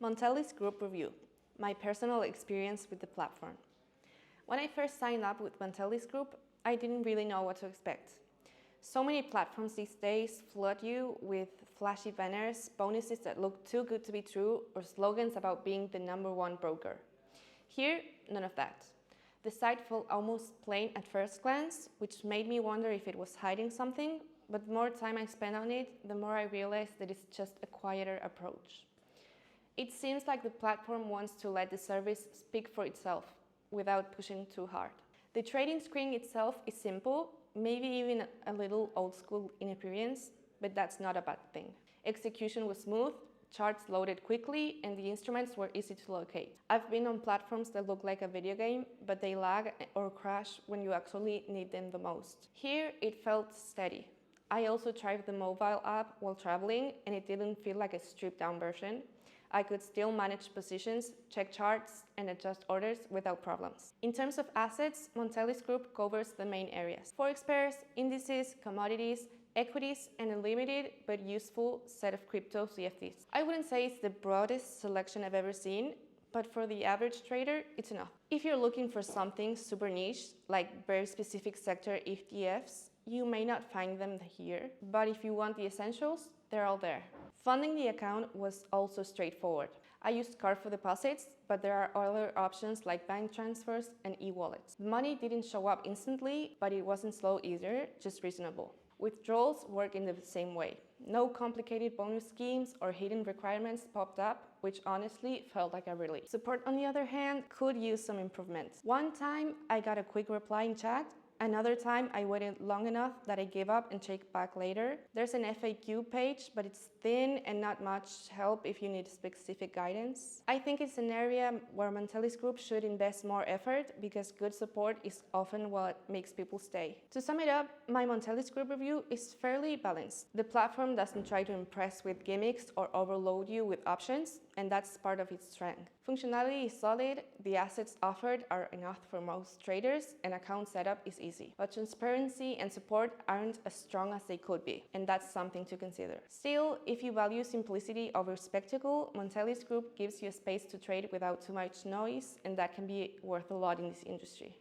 Montellis Group Review, my personal experience with the platform. When I first signed up with Montellis Group, I didn't really know what to expect. So many platforms these days flood you with flashy banners, bonuses that look too good to be true, or slogans about being the #1 broker. Here, none of that. The site felt almost plain at first glance, which made me wonder if it was hiding something, but the more time I spent on it, the more I realized that it's just a quieter approach. It seems like the platform wants to let the service speak for itself without pushing too hard. The trading screen itself is simple, maybe even a little old school in appearance, but that's not a bad thing. Execution was smooth, charts loaded quickly, and the instruments were easy to locate. I've been on platforms that look like a video game, but they lag or crash when you actually need them the most. Here, it felt steady. I also tried the mobile app while traveling, and it didn't feel like a stripped-down version. I could still manage positions, check charts, and adjust orders without problems. In terms of assets, Montellis Group covers the main areas: Forex pairs, indices, commodities, equities, and a limited but useful set of crypto CFDs. I wouldn't say it's the broadest selection I've ever seen, but for the average trader, it's enough. If you're looking for something super niche, like very specific sector ETFs, you may not find them here, but if you want the essentials, they're all there. Funding the account was also straightforward. I used card for deposits, but there are other options like bank transfers and e-wallets. The money didn't show up instantly, but it wasn't slow either, just reasonable. Withdrawals work in the same way. No complicated bonus schemes or hidden requirements popped up, which honestly felt like a relief. Support, on the other hand, could use some improvements. One time, I got a quick reply in chat. Another time, I waited long enough that I gave up and checked back later. There's an FAQ page, but it's thin and not much help if you need specific guidance. I think it's an area where Montellis Group should invest more effort because good support is often what makes people stay. To sum it up, my Montellis Group review is fairly balanced. The platform doesn't try to impress with gimmicks or overload you with options, and that's part of its strength. Functionality is solid, the assets offered are enough for most traders, and account setup is easy. But transparency and support aren't as strong as they could be, and that's something to consider. Still, if you value simplicity over spectacle, Montellis Group gives you a space to trade without too much noise, and that can be worth a lot in this industry.